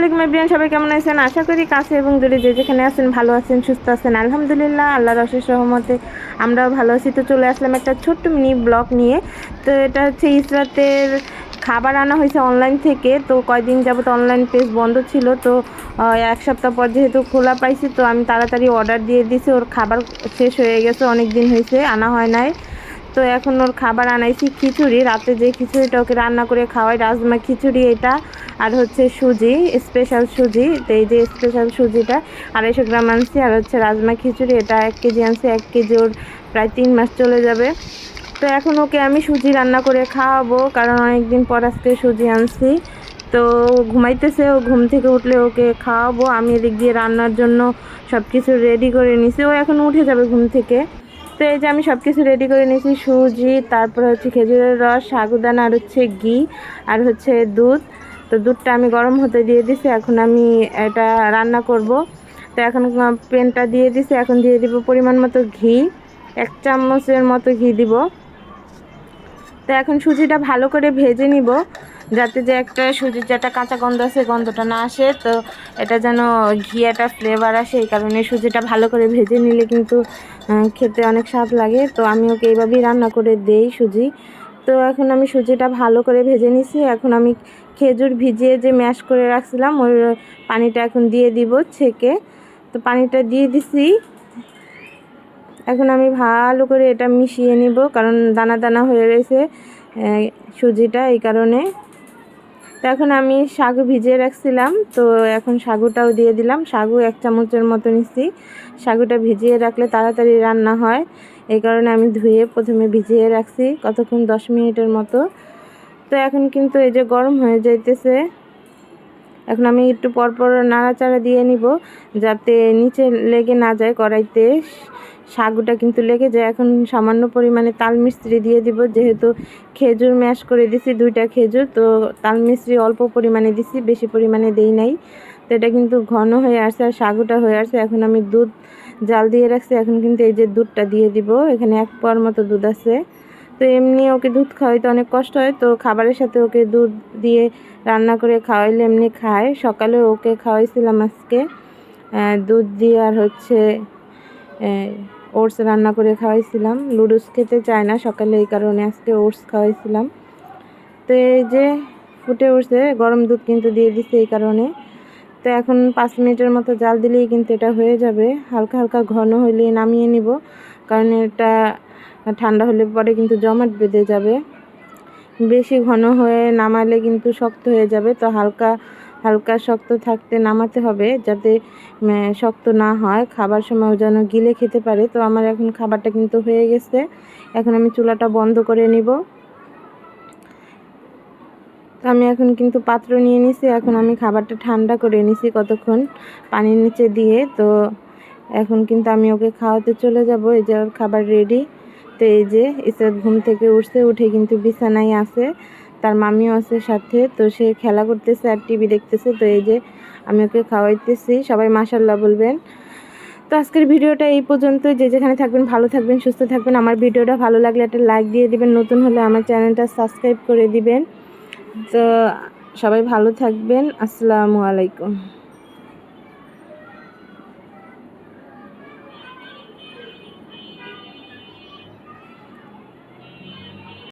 আলাইকুম এভরিওয়ান, সবাই কেমন আছেন? আশা করি কাছে এবং দূরে যে যেখানে আছেন ভালো আছেন, সুস্থ আছেন। আলহামদুলিল্লাহ, আল্লাহর অশেষ রহমতে আমরাও ভালো আছি। তো চলে আসলাম একটা ছোট্ট মিনি ব্লগ নিয়ে। তো এটা হচ্ছে ইসরাতের খাবার আনা হয়েছে অনলাইন থেকে। তো কয়দিন যাবত অনলাইন পেজ বন্ধ ছিল, তো এক সপ্তাহ পর যেহেতু খোলা পাইছি, তো আমি তাড়াতাড়ি অর্ডার দিয়ে দিছি। ওর খাবার শেষ হয়ে গেছে, অনেক দিন হয়েছে আনা হয় নাই। তো এখন ওর খাবার আনাইছি খিচুড়ি, রাতে যে খিচুড়িটা ওকে রান্না করে খাওয়াই, রাজমা খিচুড়ি এটা। আর হচ্ছে সুজি, স্পেশাল সুজি। তো এই যে স্পেশাল সুজিটা 250 গ্রাম আনছি। আর হচ্ছে রাজমা খিচুড়ি এটা 1 কেজি আনছি। 1 কেজি ওর প্রায় 3 মাস চলে যাবে। তো এখন ওকে আমি সুজি রান্না করে খাওয়াবো, কারণ অনেক দিন পর আজকে সুজি আনছি। তো ঘুমাইতেছে, ও ঘুম থেকে উঠলে ওকে খাওয়াবো। আমি এদিক দিয়ে রান্নার জন্য সব কিছু রেডি করে নিছি। ও এখন উঠে যাবে ঘুম থেকে। তো এই যে আমি সব কিছু রেডি করে নিয়েছি, সুজি, তারপর হচ্ছে খেজুরের রস, সাগুদানা, আর হচ্ছে ঘি, আর হচ্ছে দুধ। তো দুধটা আমি গরম হতে দিয়ে দিছি। এখন আমি এটা রান্না করব। তো এখন প্যানটা দিয়ে দিছি, এখন দিয়ে দিব পরিমাণ মতো ঘি, 1 চামচের মতো ঘি দিব। তো এখন সুজিটা ভালো করে ভেজে নিব, যাতে যে একটা সুজির যেটা কাঁচা গন্ধ আছে গন্ধটা না আসে। তো এটা যেন ঘি একটা ফ্লেভার আসে, এই কারণে সুজিটা ভালো করে ভেজে নিলে কিন্তু খেতে অনেক স্বাদ লাগে। তো আমি ওকে এইভাবেই রান্না করে দেই সুজি। তো এখন আমি সুজিটা ভালো করে ভেজে নিছি। এখন আমি খেজুর ভিজিয়ে যে ম্যাশ করে রাখছিলাম ওই পানিটা এখন দিয়ে দিব ছেঁকে। তো পানিটা দিয়ে দিছি। এখন আমি ভালো করে এটা মিশিয়ে নিব, কারণ দানা দানা হয়ে রয়েছে সুজিটা, এই কারণে। তো এখন আমি সাগু ভিজিয়ে রাখছিলাম, তো এখন সাগুটাও দিয়ে দিলাম। সাগু 1 চামচের মতো নিচ্ছি। সাগুটা ভিজিয়ে রাখলে তাড়াতাড়ি রান্না হয়, এই কারণে আমি ধুয়ে প্রথমে ভিজিয়ে রাখছি কতক্ষণ, 10 মিনিটের মতো। তো এখন কিন্তু এই যে গরম হয়ে যাইতেছে। এখন আমি একটু পরপর নাড়াচাড়া দিয়ে নিব, যাতে নিচে লেগে না যায় কড়াইতে। সাগুটা কিন্তু লেগে যায়। এখন সামান্য পরিমাণে তাল মিস্ত্রি দিয়ে দিব, যেহেতু খেজুর ম্যাশ করে দিছি 2টা খেজুর। তো তাল মিস্ত্রি অল্প পরিমাণে দিছি, বেশি পরিমাণে দেই নাই। তো এটা কিন্তু ঘন হয়ে আসছে আর সাগুটা হয়ে আসছে। এখন আমি দুধ জাল দিয়ে রাখছি, এখন কিন্তু এই যে দুধটা দিয়ে দিব। এখানে 1 পোয়ার মতো দুধ আছে। তো এমনি ওকে দুধ খাওয়াইতে অনেক কষ্ট হয়, তো খাবারের সাথে ওকে দুধ দিয়ে রান্না করে খাওয়াইলে এমনি খায়। সকালে ওকে খাওয়াইছিলাম আজকে দুধ দিয়ে, আর হচ্ছে ওটস রান্না করে খাওয়াইছিলাম। লুডুস খেতে চায় না সকালে, এই কারণে আজকে ওটস খাওয়াইছিলাম। তো এই যে ফুটে উঠছে, গরম দুধ কিন্তু দিয়ে দিচ্ছে এই কারণে। তো এখন 5 মিনিটের মতো জাল দিলেই কিন্তু এটা হয়ে যাবে। হালকা হালকা ঘন হলে নামিয়ে নিব, কারণ এটা ঠান্ডা হলে পরে কিন্তু জমাট বেঁধে যাবে। বেশি ঘন হয়ে নামালে কিন্তু শক্ত হয়ে যাবে। তো হালকা হালকা শক্ত থাকতে নামাতে হবে, যাতে শক্ত না হয়, খাবার সময় যেন গিলে খেতে পারে। তো আমার এখন খাবারটা কিন্তু হয়ে গেছে। এখন আমি চুলাটা বন্ধ করে নিব। তো আমি এখন কিন্তু পাত্র নিয়ে নিছি। এখন আমি খাবারটা ঠান্ডা করে নিছি কতক্ষণ পানির নিচে দিয়ে। তো এখন কিন্তু আমি ওকে খাওয়াতে চলে যাব। এই যে ওর খাবার রেডি। তো এই যে ইসরাত ঘুম থেকে উঠছে, উঠে কিন্তু বিছানায় আছে, তার মামিও আছে সাথে। তো সে খেলা করতেছে আর টিভি দেখতেছে। তো এই যে আমি ওকে খাওয়াইতেছি, সবাই মাশাআল্লাহ বলবেন। তো আজকের ভিডিওটা এই পর্যন্তই। যে যেখানে থাকবেন ভালো থাকবেন, সুস্থ থাকবেন। আমার ভিডিওটা ভালো লাগলে একটা লাইক দিয়ে দিবেন, নতুন হলে আমার চ্যানেলটা সাবস্ক্রাইব করে দিবেন। তো সবাই ভালো থাকবেন। আসসালামু আলাইকুম।